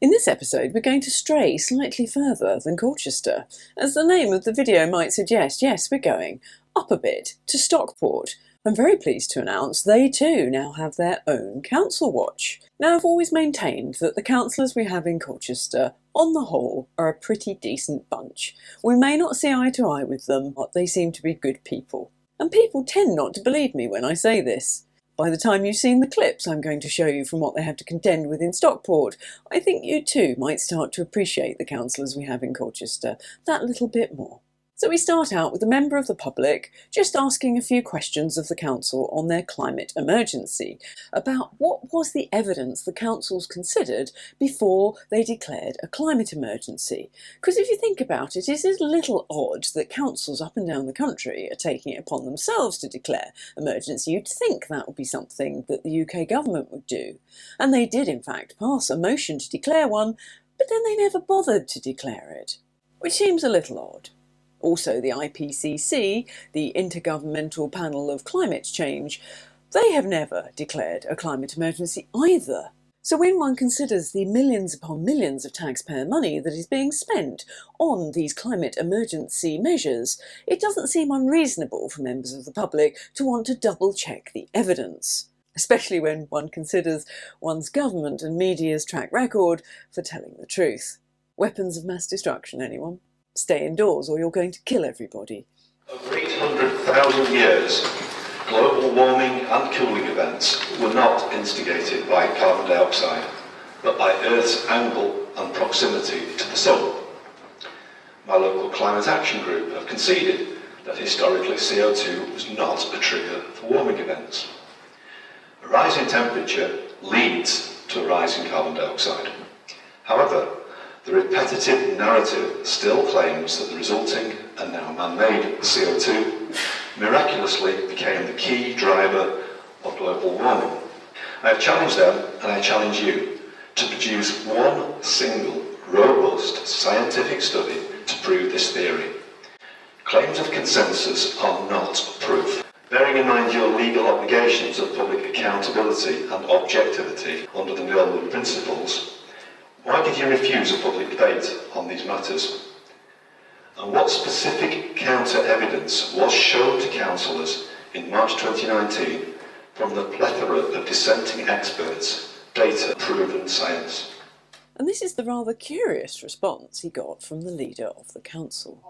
In this episode, we're going to stray slightly further than Colchester. As the name of the video might suggest, yes, we're going up a bit to Stockport. I'm very pleased to announce they too now have their own council watch. Now, I've always maintained that the councillors we have in Colchester, on the whole, are a pretty decent bunch. We may not see eye to eye with them, but they seem to be good people. And people tend not to believe me when I say this. By the time you've seen the clips I'm going to show you from what they have to contend with in Stockport, I think you too might start to appreciate the councillors we have in Colchester that little bit more. So we start out with a member of the public just asking a few questions of the council on their climate emergency, about what was the evidence the councils considered before they declared a climate emergency. Because if you think about it, it is a little odd that councils up and down the country are taking it upon themselves to declare emergency. You'd think that would be something that the UK government would do. And they did in fact pass a motion to declare one, but then they never bothered to declare it, which seems a little odd. Also, the IPCC, the Intergovernmental Panel of Climate Change, they have never declared a climate emergency either. So when one considers the millions upon millions of taxpayer money that is being spent on these climate emergency measures, it doesn't seem unreasonable for members of the public to want to double-check the evidence, especially when one considers one's government and media's track record for telling the truth. Weapons of mass destruction, anyone? Stay indoors or you're going to kill everybody. Over 800,000 years, global warming and cooling events were not instigated by carbon dioxide, but by Earth's angle and proximity to the Sun. My local climate action group have conceded that historically CO2 was not a trigger for warming events. A rise in temperature leads to a rise in carbon dioxide. However, the repetitive narrative still claims that the resulting and now man-made CO2 miraculously became the key driver of global warming. I have challenged them, and I challenge you, to produce one single, robust scientific study to prove this theory. Claims of consensus are not proof. Bearing in mind your legal obligations of public accountability and objectivity under the Nuremberg principles, why did you refuse a public debate on these matters? And what specific counter-evidence was shown to councillors in March 2019 from the plethora of dissenting experts, data-proven science? And this is the rather curious response he got from the leader of the council.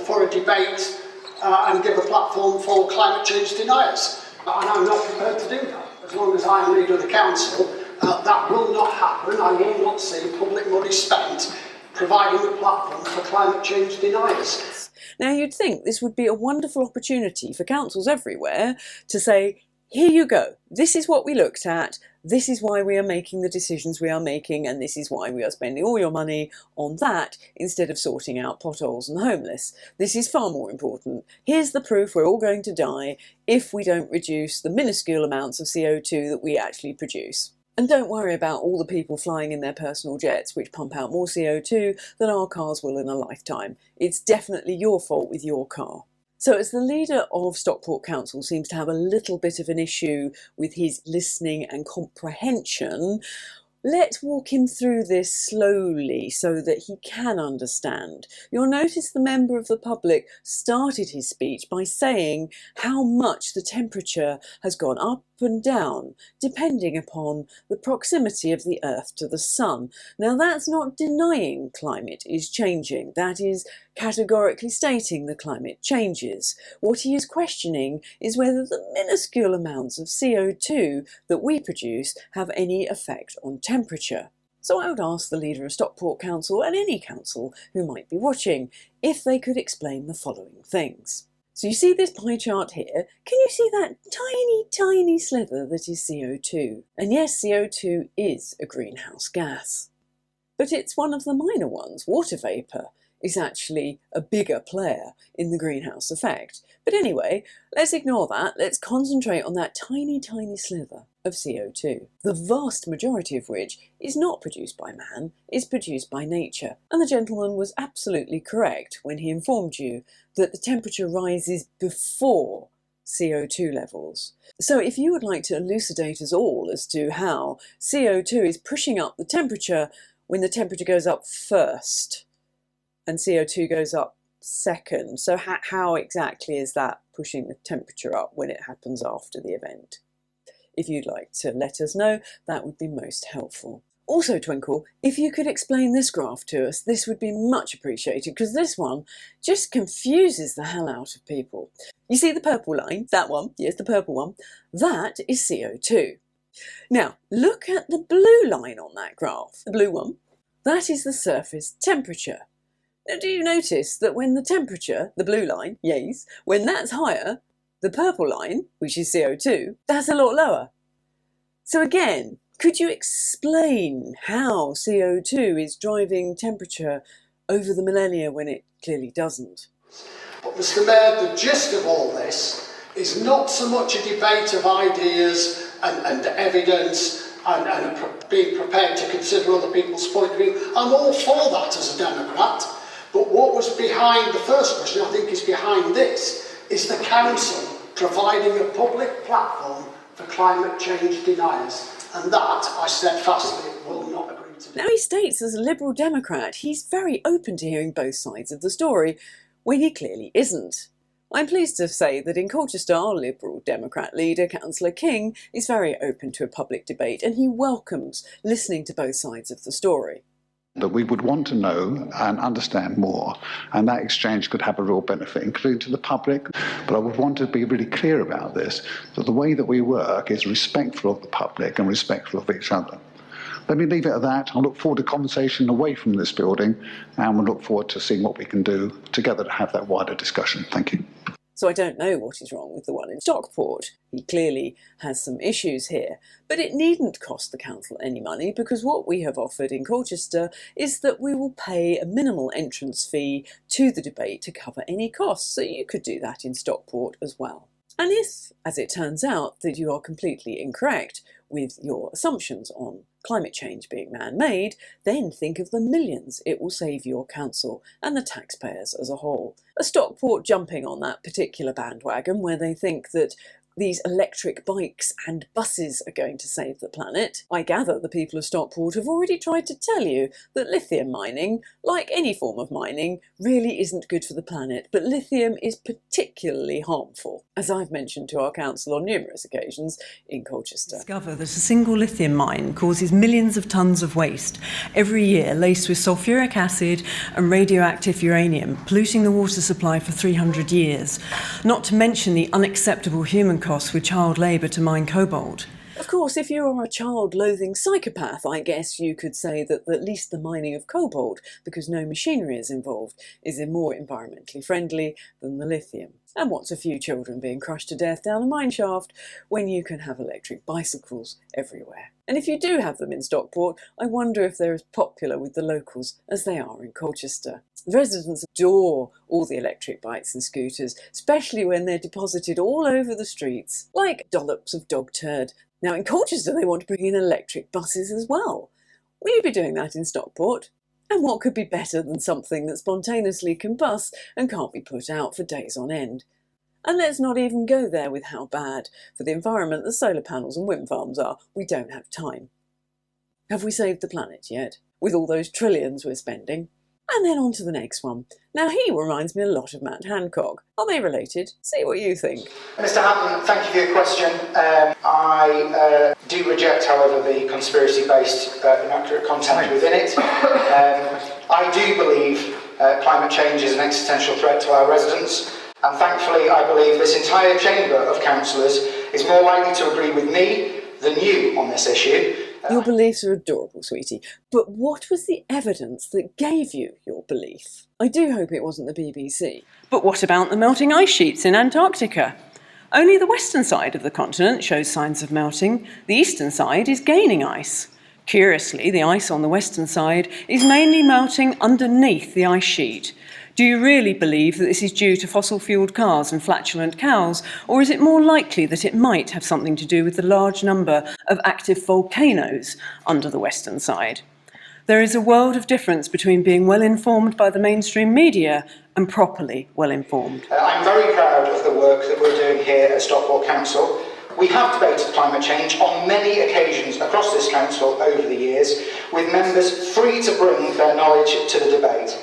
For a debate and give a platform for climate change deniers. And I'm not prepared to do that. As long as I'm leader of the council, that will not happen. I will not see public money spent providing a platform for climate change deniers. Now, you'd think this would be a wonderful opportunity for councils everywhere to say, here you go, this is what we looked at, this is why we are making the decisions we are making, and this is why we are spending all your money on that instead of sorting out potholes and the homeless. This is far more important. Here's the proof we're all going to die if we don't reduce the minuscule amounts of CO2 that we actually produce. And don't worry about all the people flying in their personal jets, which pump out more CO2 than our cars will in a lifetime. It's definitely your fault with your car. So as the leader of Stockport Council seems to have a little bit of an issue with his listening and comprehension, let's walk him through this slowly so that he can understand. You'll notice the member of the public started his speech by saying how much the temperature has gone up and down, depending upon the proximity of the Earth to the Sun. Now, that's not denying climate is changing. That is categorically stating the climate changes. What he is questioning is whether the minuscule amounts of CO2 that we produce have any effect on temperature. So I would ask the leader of Stockport Council and any council who might be watching if they could explain the following things. So you see this pie chart here? Can you see that tiny sliver that is CO2? And yes, CO2 is a greenhouse gas. But it's one of the minor ones. Water vapour is actually a bigger player in the greenhouse effect. But anyway, let's ignore that. Let's concentrate on that tiny sliver of CO2, the vast majority of which is not produced by man, is produced by nature. And the gentleman was absolutely correct when he informed you that the temperature rises before CO2 levels. So if you would like to elucidate us all as to how CO2 is pushing up the temperature when the temperature goes up first and CO2 goes up second, so how exactly is that pushing the temperature up when it happens after the event? If you'd like to let us know, that would be most helpful. Also, Twinkle, if you could explain this graph to us, this would be much appreciated, because this one just confuses the hell out of people. You see the purple line? That one, yes, the purple one. That is CO2. Now, look at the blue line on that graph, the blue one. That is the surface temperature. Now, do you notice that when the temperature, the blue line, yes, when that's higher, the purple line, which is CO2, that's a lot lower. So again, could you explain how CO2 is driving temperature over the millennia when it clearly doesn't? But Mr. Mayor, the gist of all this is not so much a debate of ideas and evidence and being prepared to consider other people's point of view. I'm all for that as a Democrat. But what was behind the first question, I think is behind this, is the council providing a public platform for climate change deniers. And that, I steadfastly will not agree to do. Now, he states as a Liberal Democrat he's very open to hearing both sides of the story, when he clearly isn't. I'm pleased to say that in Colchester, our Liberal Democrat leader, Councillor King, is very open to a public debate, and he welcomes listening to both sides of the story. That we would want to know and understand more, and that exchange could have a real benefit, including to the public. But I would want to be really clear about this, that the way that we work is respectful of the public and respectful of each other. Let me leave it at that. I look forward to conversation away from this building, and we look forward to seeing what we can do together to have that wider discussion. Thank you. So I don't know what is wrong with the one in Stockport. He clearly has some issues here, but it needn't cost the council any money, because what we have offered in Colchester is that we will pay a minimal entrance fee to the debate to cover any costs, so you could do that in Stockport as well. And if, as it turns out, that you are completely incorrect with your assumptions on climate change being man-made, then think of the millions it will save your council and the taxpayers as a whole. A Stockport jumping on that particular bandwagon where they think that these electric bikes and buses are going to save the planet. I gather the people of Stockport have already tried to tell you that lithium mining, like any form of mining, really isn't good for the planet, but lithium is particularly harmful, as I've mentioned to our council on numerous occasions in Colchester. Discover that a single lithium mine causes millions of tonnes of waste every year laced with sulfuric acid and radioactive uranium, polluting the water supply for 300 years, not to mention the unacceptable human costs with child labour to mine cobalt. Of course, if you are a child-loathing psychopath, I guess you could say that at least the mining of cobalt, because no machinery is involved, is more environmentally friendly than the lithium. And what's a few children being crushed to death down a mine shaft when you can have electric bicycles everywhere? And if you do have them in Stockport, I wonder if they're as popular with the locals as they are in Colchester. The residents adore all the electric bikes and scooters, especially when they're deposited all over the streets, like dollops of dog turd. Now in Colchester they want to bring in electric buses as well. Will you be doing that in Stockport? And what could be better than something that spontaneously combusts and can't be put out for days on end? And let's not even go there with how bad for the environment the solar panels and wind farms are. We don't have time. Have we saved the planet yet, with all those trillions we're spending? And then on to the next one. Now he reminds me a lot of Matt Hancock. Are they related? See what you think. Mr. Hampton, thank you for your question. I do reject, however, the conspiracy-based inaccurate content within it. I do believe climate change is an existential threat to our residents, and thankfully I believe this entire chamber of councillors is more likely to agree with me than you on this issue. Your beliefs are adorable, sweetie, but what was the evidence that gave you your belief? I do hope it wasn't the BBC. But what about the melting ice sheets in Antarctica? Only the western side of the continent shows signs of melting. The eastern side is gaining ice. Curiously, the ice on the western side is mainly melting underneath the ice sheet. Do you really believe that this is due to fossil-fuelled cars and flatulent cows, or is it more likely that it might have something to do with the large number of active volcanoes under the western side? There is a world of difference between being well informed by the mainstream media and properly well informed. I'm very proud of the work that we're doing here at Stockport Council. We have debated climate change on many occasions across this council over the years, with members free to bring their knowledge to the debate.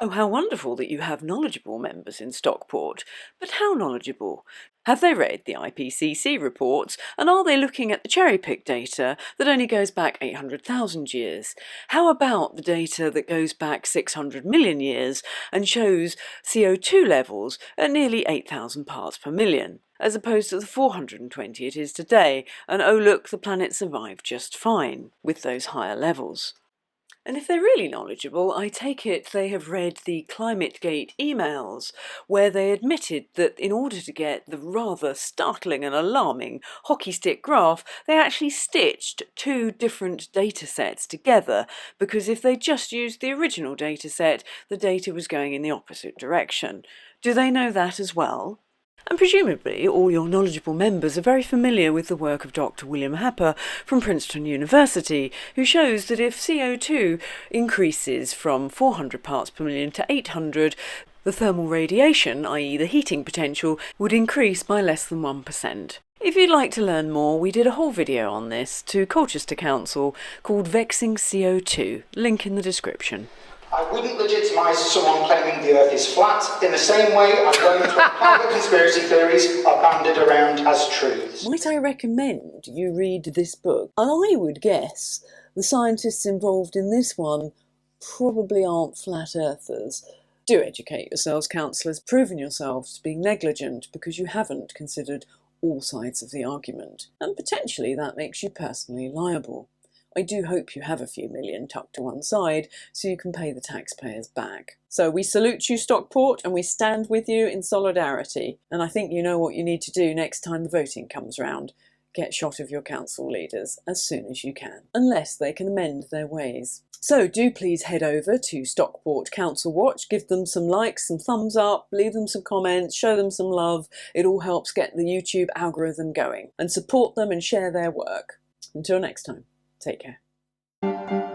Oh, how wonderful that you have knowledgeable members in Stockport. But how knowledgeable? Have they read the IPCC reports, and are they looking at the cherry-picked data that only goes back 800,000 years? How about the data that goes back 600 million years and shows CO2 levels at nearly 8,000 parts per million, as opposed to the 420 it is today, and oh look, the planet survived just fine with those higher levels? And if they're really knowledgeable, I take it they have read the ClimateGate emails, where they admitted that in order to get the rather startling and alarming hockey stick graph, they actually stitched two different data sets together, because if they just used the original data set, the data was going in the opposite direction. Do they know that as well? And presumably all your knowledgeable members are very familiar with the work of Dr. William Happer from Princeton University, who shows that if CO2 increases from 400 parts per million to 800, the thermal radiation, i.e. the heating potential, would increase by less than 1%. If you'd like to learn more, we did a whole video on this to Colchester Council called Vexing CO2, link in the description. I wouldn't legitimise someone claiming the Earth is flat in the same way I'm going to private conspiracy theories are banded around as truths. Might I recommend you read this book? And I would guess the scientists involved in this one probably aren't flat earthers. Do educate yourselves, councillors. Proven yourselves being negligent because you haven't considered all sides of the argument. And potentially that makes you personally liable. I do hope you have a few million tucked to one side so you can pay the taxpayers back. So we salute you, Stockport, and we stand with you in solidarity. And I think you know what you need to do next time the voting comes round. Get shot of your council leaders as soon as you can, unless they can amend their ways. So do please head over to Stockport Council Watch, give them some likes, some thumbs up, leave them some comments, show them some love. It all helps get the YouTube algorithm going. And support them and share their work. Until next time. Take care.